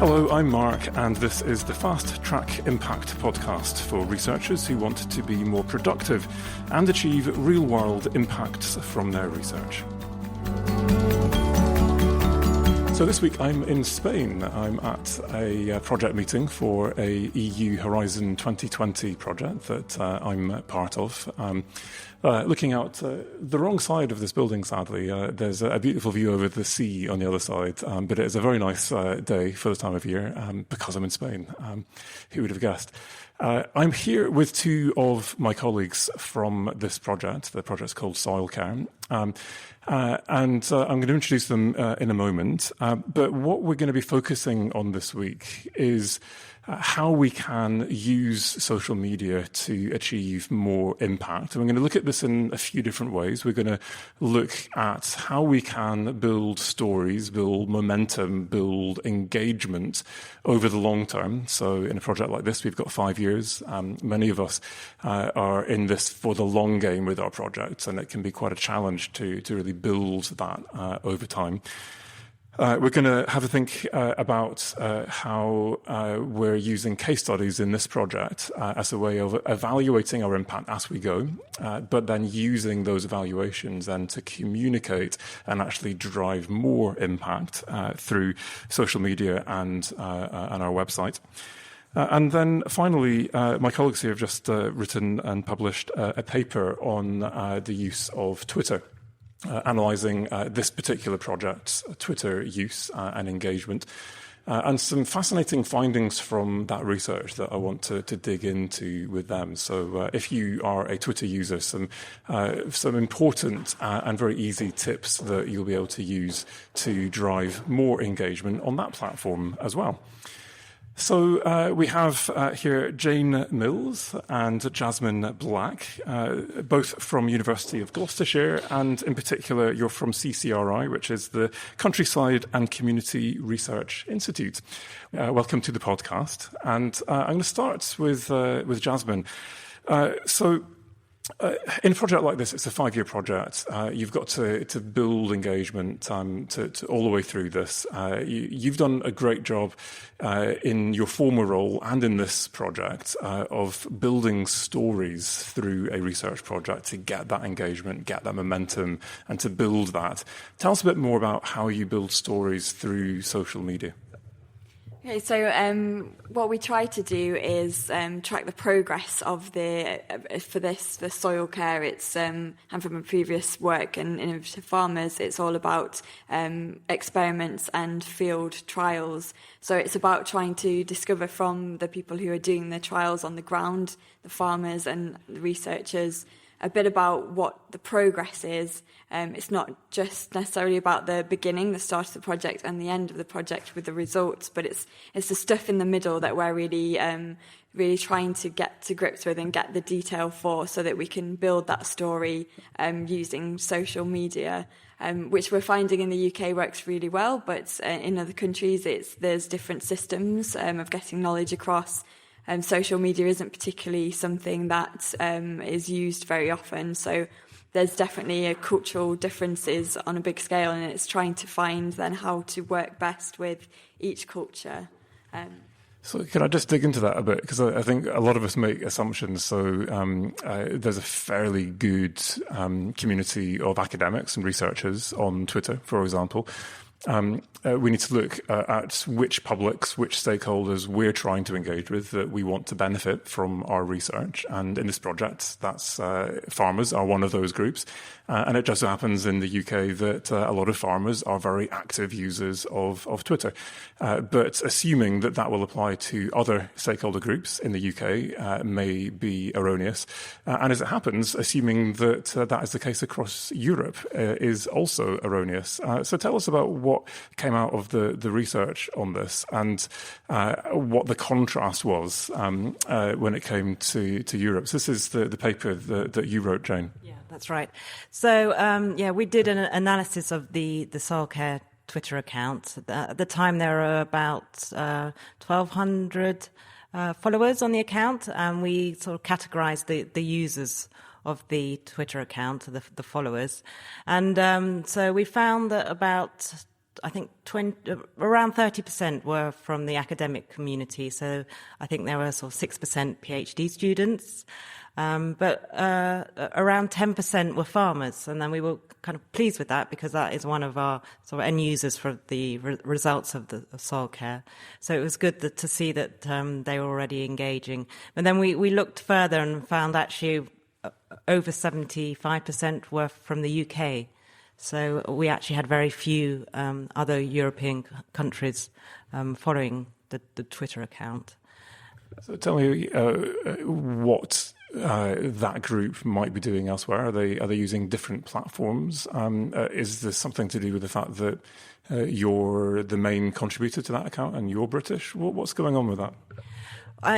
Hello, I'm Mark, and this is the Fast Track Impact podcast for researchers who want to be more productive and achieve real-world impacts from their research. So this week I'm in Spain. I'm at a project meeting for a EU Horizon 2020 project that I'm part of. Looking out the wrong side of this building, sadly. There's a beautiful view over the sea on the other side, but it is a very nice day for the time of year because I'm in Spain. Who would have guessed? I'm here with two of my colleagues from this project. The project's called Soil Care. And I'm going to introduce them in a moment. But what we're going to be focusing on this week is how we can use social media to achieve more impact. And we're going to look at this in a few different ways. We're going to look at how we can build stories, build momentum, build engagement over the long term. So in a project like this, we've got 5 years. Many of us are in this for the long game with our projects, and it can be quite a challenge to really build that over time. We're going to have a think about how we're using case studies in this project as a way of evaluating our impact as we go, but then using those evaluations then to communicate and actually drive more impact through social media and our website. And then finally, my colleagues here have just written and published a paper on the use of Twitter. Analysing this particular project's Twitter use and engagement, and some fascinating findings from that research that I want to dig into with them. So if you are a Twitter user, some important and very easy tips that you'll be able to use to drive more engagement on that platform as well. So we have here Jane Mills and Jasmine Black, both from University of Gloucestershire, and in particular you're from CCRI, which is the Countryside and Community Research Institute. Welcome to the podcast, and I'm going to start with Jasmine. In a project like this, it's a 5-year project. You've got to build engagement to all the way through this. You've done a great job in your former role and in this project of building stories through a research project to get that engagement, get that momentum, and to build that. Tell us a bit more about how you build stories through social media. Okay, so what we try to do is track the progress of the soil care. It's and from a previous work in innovative farmers, it's all about experiments and field trials. So it's about trying to discover from the people who are doing the trials on the ground, the farmers and the researchers, a bit about what the progress is. It's not just necessarily about the beginning, the start of the project, and the end of the project with the results, but it's the stuff in the middle that we're really trying to get to grips with and get the detail for, so that we can build that story using social media, which we're finding in the UK works really well, but in other countries there's different systems of getting knowledge across. Social media isn't particularly something that is used very often. So there's definitely a cultural differences on a big scale, and it's trying to find then how to work best with each culture. So can I just dig into that a bit? Because I think a lot of us make assumptions. So there's a fairly good community of academics and researchers on Twitter, for example. We need to look at which publics, which stakeholders we're trying to engage with that we want to benefit from our research. And in this project, that's farmers are one of those groups. And it just so happens in the UK that a lot of farmers are very active users of Twitter. But assuming that will apply to other stakeholder groups in the UK may be erroneous. And as it happens, assuming that that is the case across Europe is also erroneous. So tell us about what came out of the research on this and what the contrast was when it came to Europe. So this is the paper that you wrote, Jane. Yeah, that's right. So, we did an analysis of the Soil Care Twitter account. At the time, there were about 1,200 followers on the account, and we sort of categorized the users of the Twitter account, the followers. And so we found that about I think around 30% were from the academic community. So I think there were sort of 6% PhD students, but around 10% were farmers. And then we were kind of pleased with that because that is one of our sort of end users for the results of the soil care. So it was good to see that they were already engaging. But then we looked further and found actually over 75% were from the UK. So we actually had very few other European countries following the Twitter account. So tell me what that group might be doing elsewhere. Are they using different platforms? Is this something to do with the fact that you're the main contributor to that account and you're British? What's going on with that?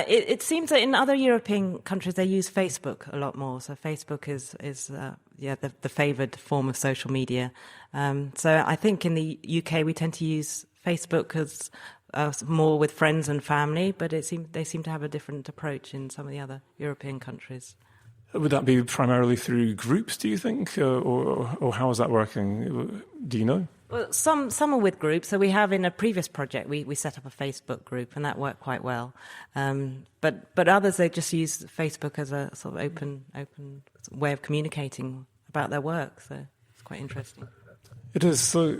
It seems that in other European countries they use Facebook a lot more. So Facebook is the favoured form of social media. So I think in the UK we tend to use Facebook as more with friends and family, but they seem to have a different approach in some of the other European countries. Would that be primarily through groups, do you think, or how is that working? Do you know? Well, some are with groups. So we have in a previous project we set up a Facebook group, and that worked quite well. But others they just use Facebook as a sort of open way of communicating about their work. So it's quite interesting. It is. So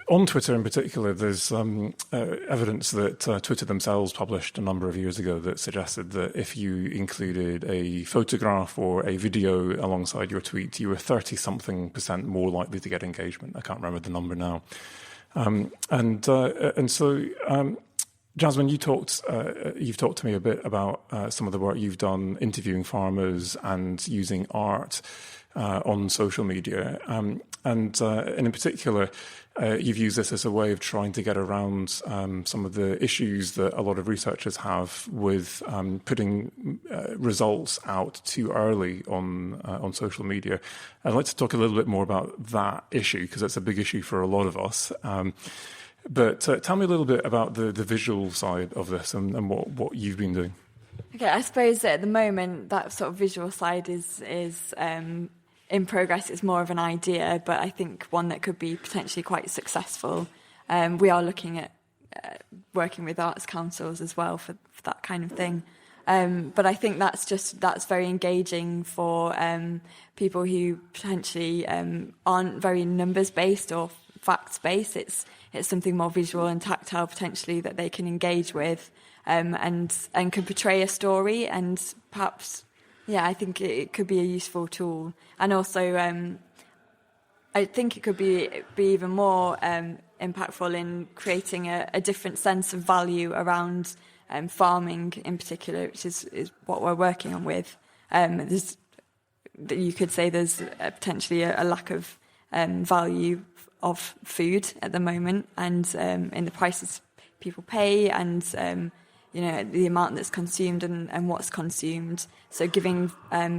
on Twitter in particular, there's evidence that Twitter themselves published a number of years ago that suggested that if you included a photograph or a video alongside your tweet, you were 30-something% more likely to get engagement. I can't remember the number now. And so, Jasmine, you've talked to me a bit about some of the work you've done interviewing farmers and using art on social media. And in particular, you've used this as a way of trying to get around some of the issues that a lot of researchers have with putting results out too early on social media. I'd like to talk a little bit more about that issue because it's a big issue for a lot of us. But tell me a little bit about the visual side of this and what you've been doing. Okay, I suppose that at the moment that sort of visual side is in progress. It's more of an idea, but I think one that could be potentially quite successful. We are looking at working with arts councils as well for that kind of thing. But I think that's very engaging for people who potentially aren't very numbers based or facts based. It's something more visual and tactile potentially that they can engage with and can portray a story and perhaps. Yeah, I think it could be a useful tool. And also, I think it could be even more impactful in creating a different sense of value around farming in particular, which is what we're working on with. You could say there's potentially a lack of value of food at the moment and in the prices people pay and the amount that's consumed and what's consumed. So giving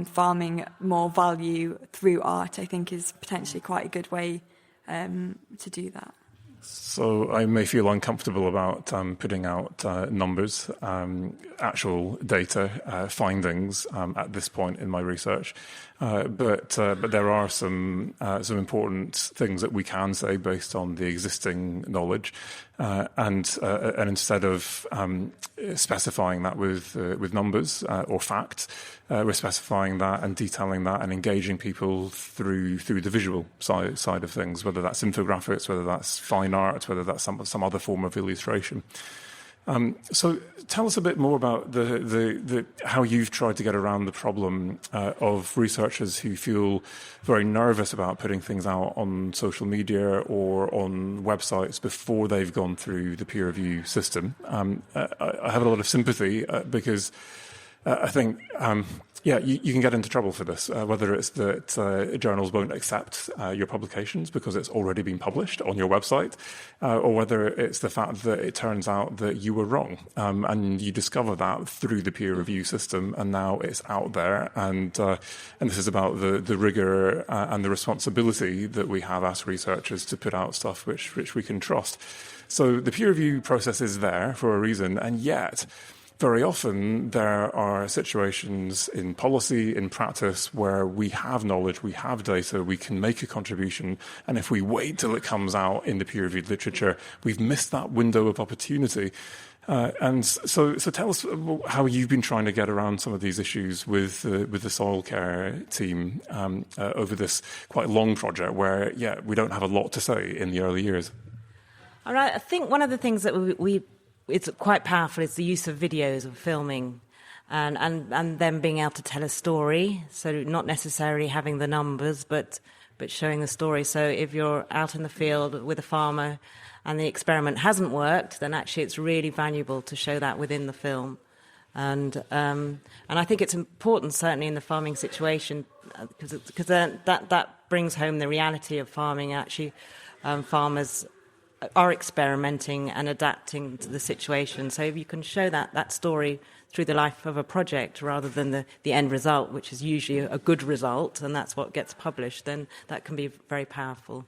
farming more value through art, I think, is potentially quite a good way to do that. So I may feel uncomfortable about putting out numbers, actual data, findings at this point in my research. But there are some important things that we can say based on the existing knowledge, and instead of specifying that with numbers or facts, we're specifying that and detailing that and engaging people through the visual side of things, whether that's infographics, whether that's fine art, whether that's some other form of illustration. So tell us a bit more about the how you've tried to get around the problem of researchers who feel very nervous about putting things out on social media or on websites before they've gone through the peer review system. I have a lot of sympathy because I think you can get into trouble for this, whether it's that journals won't accept your publications because it's already been published on your website, or whether it's the fact that it turns out that you were wrong and you discover that through the peer review system and now it's out there. And this is about the rigour and the responsibility that we have as researchers to put out stuff which we can trust. So the peer review process is there for a reason, and yet very often there are situations in policy, in practice, where we have knowledge, we have data, we can make a contribution, and if we wait till it comes out in the peer-reviewed literature, we've missed that window of opportunity. And so tell us how you've been trying to get around some of these issues with the soil care team over this quite long project where, we don't have a lot to say in the early years. All right, I think one of the things that it's quite powerful is the use of videos of filming and them being able to tell a story. So not necessarily having the numbers, but showing the story. So if you're out in the field with a farmer and the experiment hasn't worked, then actually it's really valuable to show that within the film. And I think it's important, certainly in the farming situation, because that brings home the reality of farming. Actually, farmers are experimenting and adapting to the situation. So if you can show that story through the life of a project rather than the end result, which is usually a good result, and that's what gets published, then that can be very powerful.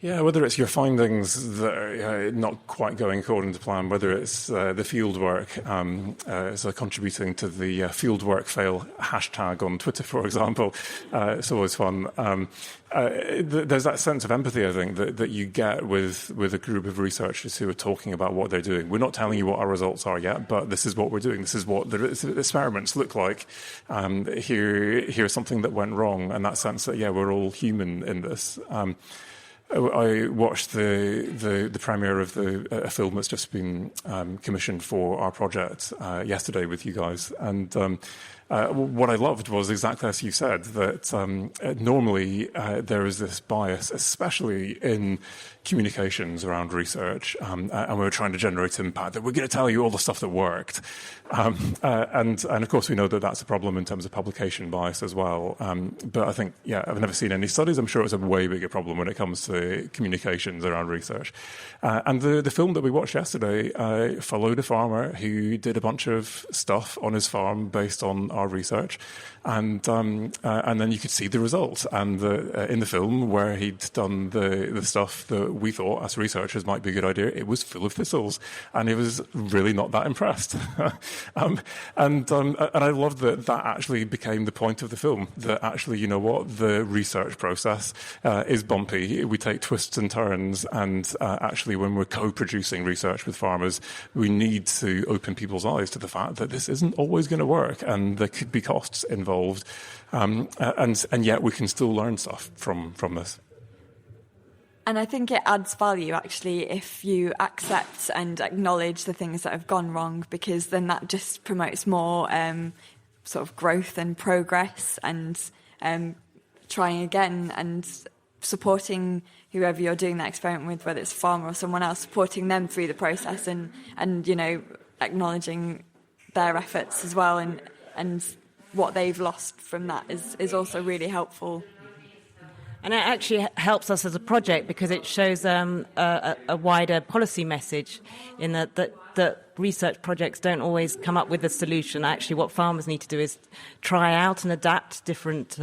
Yeah, whether it's your findings that are not quite going according to plan, whether it's the field work, so contributing to the fieldwork fail hashtag on Twitter, for example, it's always fun. There's that sense of empathy, I think, that you get with a group of researchers who are talking about what they're doing. We're not telling you what our results are yet, but this is what we're doing. This is what the experiments look like. Here's something that went wrong, and that sense that, we're all human in this. I watched the premiere of a film that's just been commissioned for our project yesterday with you guys, and what I loved was exactly as you said, that normally there is this bias, especially in communications around research, and we're trying to generate impact, that we're going to tell you all the stuff that worked. And of course we know that that's a problem in terms of publication bias as well. But I think, I've never seen any studies. I'm sure it's a way bigger problem when it comes to communications around research. And the film that we watched yesterday followed a farmer who did a bunch of stuff on his farm based on our research. And then you could see the results. And in the film where he'd done the stuff that we thought as researchers might be a good idea, it was full of thistles, and he was really not that impressed. And I loved that actually became the point of the film, that actually, you know what, the research process is bumpy. We take twists and turns, and actually when we're co-producing research with farmers, we need to open people's eyes to the fact that this isn't always going to work, and there could be costs involved, and yet we can still learn stuff from this. And I think it adds value, actually, if you accept and acknowledge the things that have gone wrong, because then that just promotes more sort of growth and progress, and trying again and supporting whoever you're doing that experiment with, whether it's a farmer or someone else, supporting them through the process and you know, acknowledging their efforts as well, and what they've lost from that is also really helpful. And it actually helps us as a project because it shows a wider policy message in that research projects don't always come up with a solution. Actually, what farmers need to do is try out and adapt different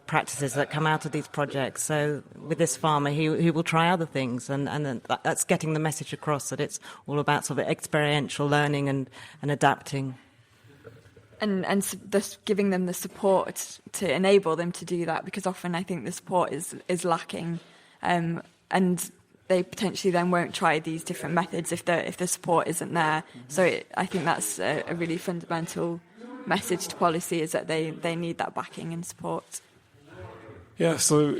practices that come out of these projects. So with this farmer, he will try other things, and then that's getting the message across that it's all about sort of experiential learning and adapting. And giving them the support to enable them to do that, because often I think the support is lacking, and they potentially then won't try these different methods if the support isn't there. So I think that's a really fundamental message to policy, is that they need that backing and support. Yeah, so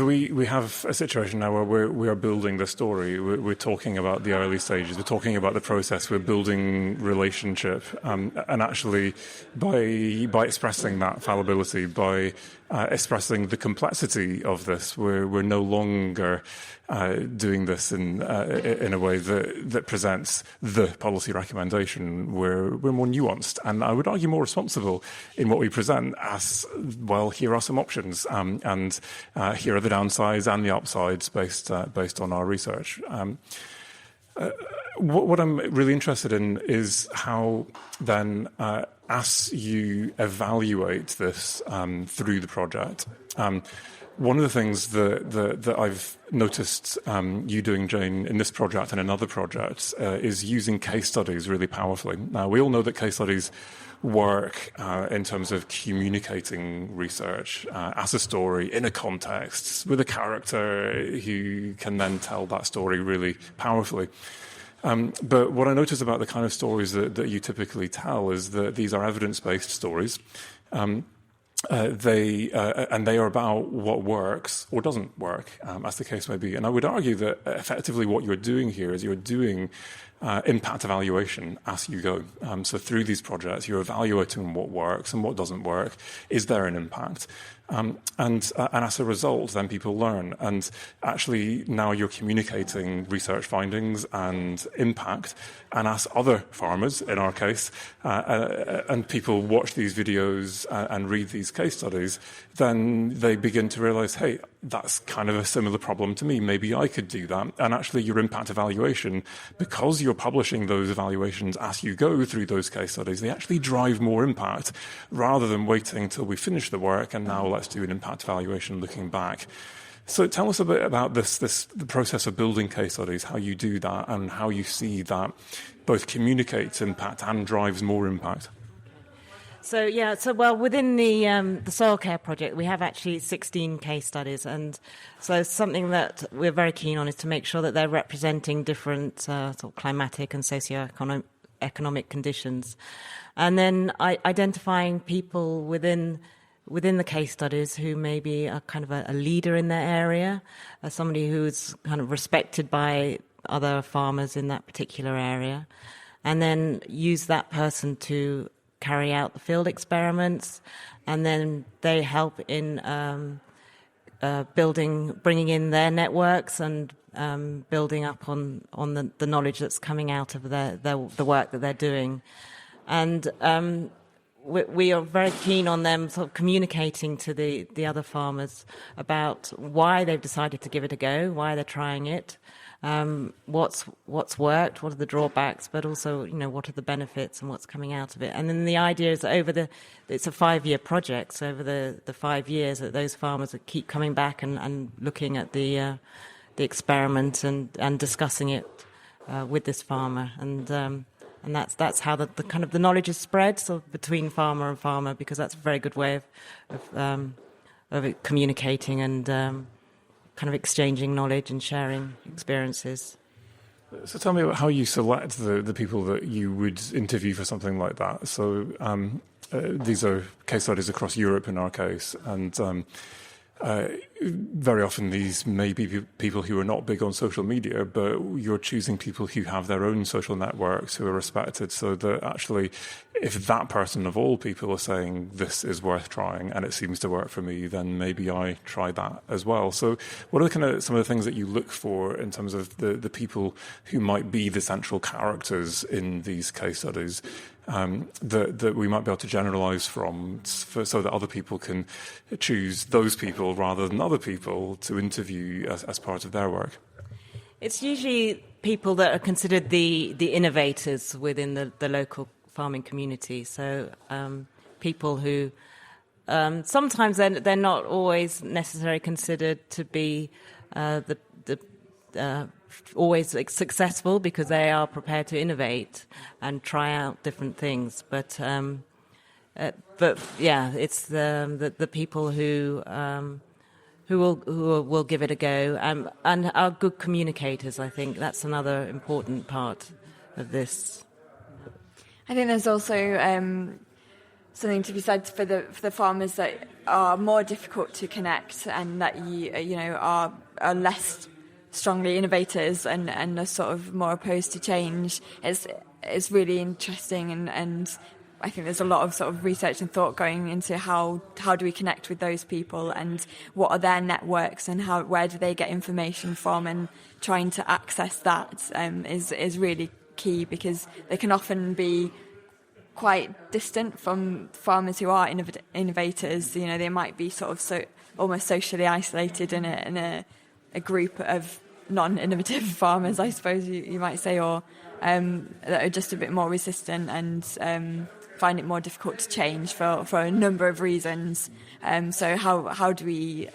we have a situation now where we are building the story. We're talking about the early stages. We're talking about the process. We're building relationship, and actually, by expressing that fallibility, by expressing the complexity of this, we're no longer doing this in a way that presents the policy recommendation. We're more nuanced, and I would argue more responsible in what we present as, well, here are some options, and here are the downsides and the upsides based on our research. What I'm really interested in is how then, as you evaluate this through the project, one of the things that I've noticed you doing, Jane, in this project and in other projects is using case studies really powerfully. Now, we all know that case studies work in terms of communicating research as a story in a context with a character who can then tell that story really powerfully. But what I notice about the kind of stories that you typically tell is that these are evidence-based stories. They are about what works or doesn't work, as the case may be. And I would argue that effectively what you're doing here is you're doing impact evaluation as you go. So through these projects, you're evaluating what works and what doesn't work. Is there an impact? And as a result, then people learn. And actually, now you're communicating research findings and impact. And as other farmers, in our case, and people watch these videos and read these case studies, then they begin to realize, hey, that's kind of a similar problem to me. Maybe I could do that. And actually, your impact evaluation, because you're publishing those evaluations as you go through those case studies, they actually drive more impact rather than waiting till we finish the work and now let's do an impact evaluation looking back. So tell us a bit about the process of building case studies, how you do that and how you see that both communicates impact and drives more impact. So within the soil care project, we have actually 16 case studies, and so something that we're very keen on is to make sure that they're representing different sort of climatic and socio-economic conditions, and then identifying people within the case studies who maybe are kind of a leader in their area, somebody who's kind of respected by other farmers in that particular area, and then use that person to carry out the field experiments, and then they help in bringing in their networks and building up on the knowledge that's coming out of the work that they're doing. And we are very keen on them sort of communicating to the other farmers about why they've decided to give it a go, why they're trying it, what's worked, what are the drawbacks, but also, what are the benefits and what's coming out of it. And then the idea is it's a 5-year project, so over the 5 years that those farmers keep coming back and looking at the experiment and discussing it with this farmer. And that's how the kind of the knowledge is spread, so between farmer and farmer, because that's a very good way of it communicating and kind of exchanging knowledge and sharing experiences. So tell me about how you select the people that you would interview for something like that. So these are case studies across Europe in our case, and very often these may be people who are not big on social media, but you're choosing people who have their own social networks, who are respected, so that actually if that person of all people are saying this is worth trying and it seems to work for me, then maybe I try that as well. So what are some of the things that you look for in terms of the people who might be the central characters in these case studies that we might be able to generalize from, so that other people can choose those people rather than other people to interview as part of their work? It's usually people that are considered the innovators within the local farming community. So people who sometimes they're not always necessarily considered to be always successful, because they are prepared to innovate and try out different things. But it's the people who will give it a go and are good communicators. I think that's another important part of this. I think there's also something to be said for the farmers that are more difficult to connect, and that are less strongly innovators and are sort of more opposed to change. It's really interesting, and I think there's a lot of sort of research and thought going into how do we connect with those people, and what are their networks, and where do they get information from, and trying to access that is really key, because they can often be quite distant from farmers who are innovators. They might be sort of almost socially isolated in a group of non-innovative farmers, I suppose you might say, or that are just a bit more resistant and find it more difficult to change for a number of reasons. So how do we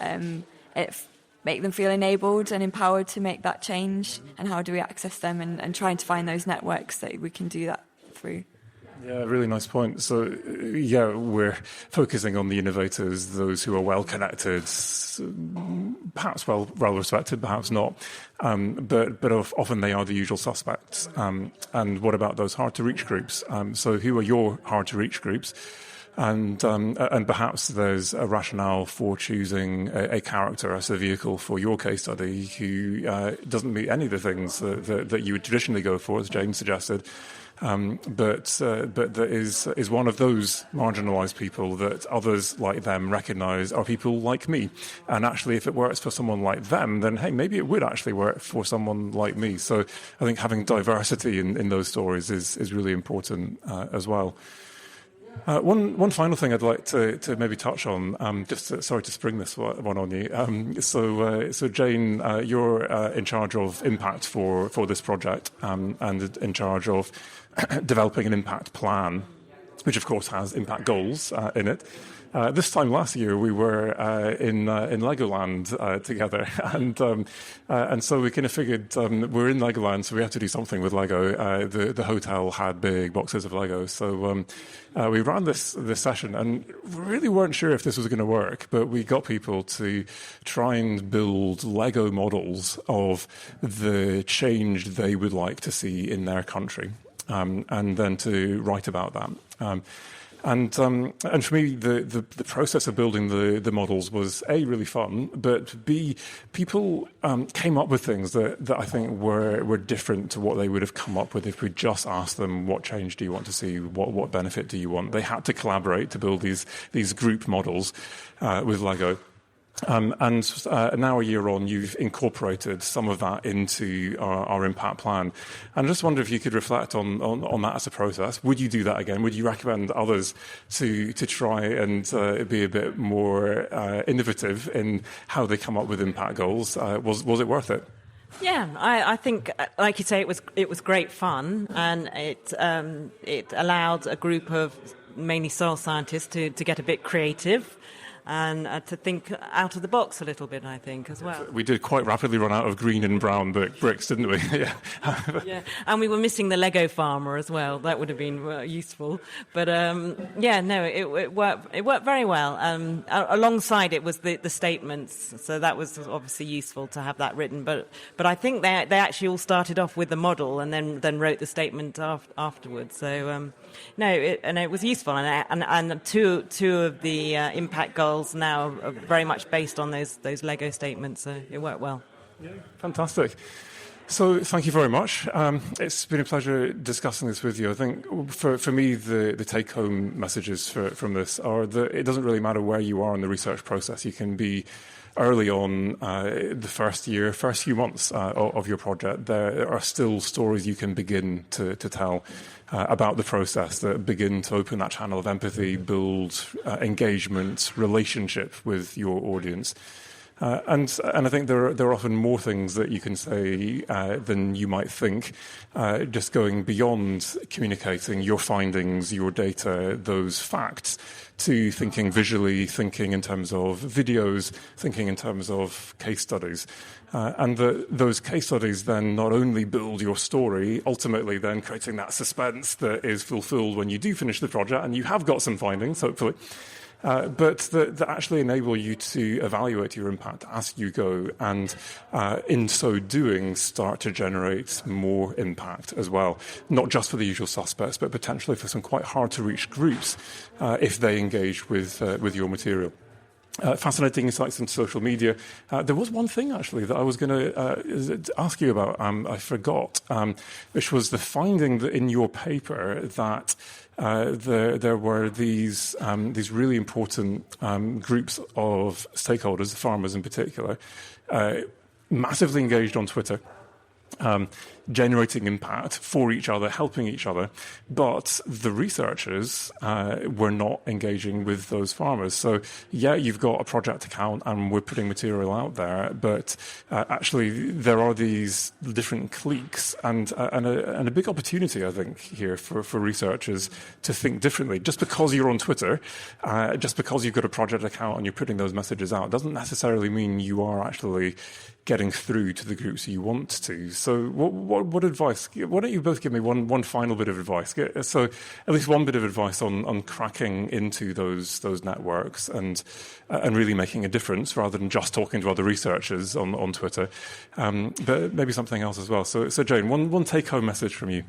make them feel enabled and empowered to make that change, and how do we access them and trying to find those networks that we can do that through? Yeah, really nice point. So, yeah, we're focusing on the innovators, those who are well-connected, perhaps well-respected, perhaps not. But often they are the usual suspects. And what about those hard-to-reach groups? So who are your hard-to-reach groups? And perhaps there's a rationale for choosing a character as a vehicle for your case study who doesn't meet any of the things that you would traditionally go for, as James suggested. But that is one of those marginalised people that others like them recognise are people like me. And actually, if it works for someone like them, then, hey, maybe it would actually work for someone like me. So I think having diversity in those stories is really important as well. One final thing I'd like to maybe touch on, sorry to spring this one on you. So Jane, you're in charge of impact for this project and in charge of developing an impact plan, which of course has impact goals in it. This time last year, we were in Legoland together, and so we kind of figured we're in Legoland, so we have to do something with Lego. The hotel had big boxes of Lego, so we ran this session, and we really weren't sure if this was going to work, but we got people to try and build Lego models of the change they would like to see in their country, and then to write about that. And for me, the process of building the models was A, really fun, but B, people came up with things that I think were different to what they would have come up with if we just asked them, what change do you want to see, what benefit do you want? They had to collaborate to build these group models with Lego. And now a year on, you've incorporated some of that into our impact plan. And I just wonder if you could reflect on that as a process. Would you do that again? Would you recommend others to try and be a bit more innovative in how they come up with impact goals? Was it worth it? Yeah, I think, like you say, it was great fun, and it allowed a group of mainly soil scientists to get a bit creative. And to think out of the box a little bit, I think, as well. We did quite rapidly run out of green and brown bricks, didn't we? Yeah. Yeah, and we were missing the Lego farmer as well. That would have been useful. But it worked very well. Alongside it was the statements, so that was obviously useful to have that written. But I think they actually all started off with the model and then wrote the statement afterwards. So it was useful, and two of the impact goals now are very much based on those Lego statements, so it worked well. Yeah, fantastic. So thank you very much. It's been a pleasure discussing this with you. I think for me, the take-home messages from this are that it doesn't really matter where you are in the research process. You can be early on the first few months of your project. There are still stories you can begin to tell about the process that begin to open that channel of empathy, build engagement, relationship with your audience. And I think there are often more things that you can say than you might think, just going beyond communicating your findings, your data, those facts, to thinking visually, thinking in terms of videos, thinking in terms of case studies. And those case studies then not only build your story, ultimately then creating that suspense that is fulfilled when you do finish the project and you have got some findings, hopefully, but that actually enable you to evaluate your impact as you go, and in so doing start to generate more impact as well, not just for the usual suspects, but potentially for some quite hard to reach groups if they engage with your material. Fascinating insights into social media. There was one thing, actually, that I was going to ask you about. I forgot, which was the finding that in your paper that there were these really important groups of stakeholders, farmers in particular, massively engaged on Twitter. generating impact for each other, helping each other, but the researchers were not engaging with those farmers. So, yeah, you've got a project account and we're putting material out there, but actually there are these different cliques and a big opportunity, I think, here for researchers to think differently. Just because you're on Twitter, just because you've got a project account and you're putting those messages out, doesn't necessarily mean you are actually getting through to the groups you want to. So what advice, why don't you both give me one final bit of advice? So at least one bit of advice on cracking into those networks and really making a difference rather than just talking to other researchers on Twitter, but maybe something else as well. So Jane, one take-home message from you.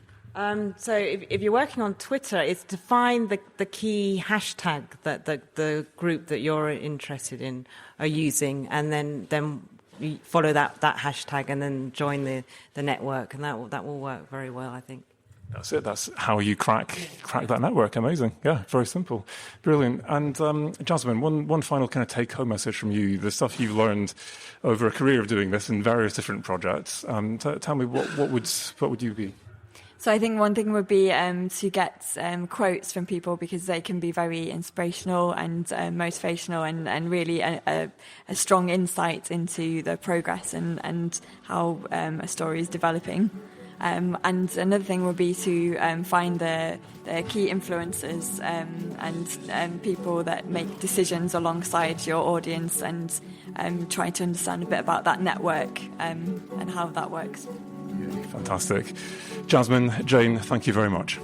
So if you're working on Twitter, it's to find the key hashtag that the group that you're interested in are using, and then you follow that hashtag and then join the network, and that will work very well, I think. That's it. That's how you crack that network. Amazing. Yeah, very simple. Brilliant. And Jasmine, one final kind of take-home message from you, the stuff you've learned over a career of doing this in various different projects. Tell me, what would you be? So I think one thing would be to get quotes from people, because they can be very inspirational and motivational and really a strong insight into the progress and how a story is developing. And another thing would be to find the key influencers and people that make decisions alongside your audience, and try to understand a bit about that network and how that works. Fantastic. Jasmine, Jane, thank you very much.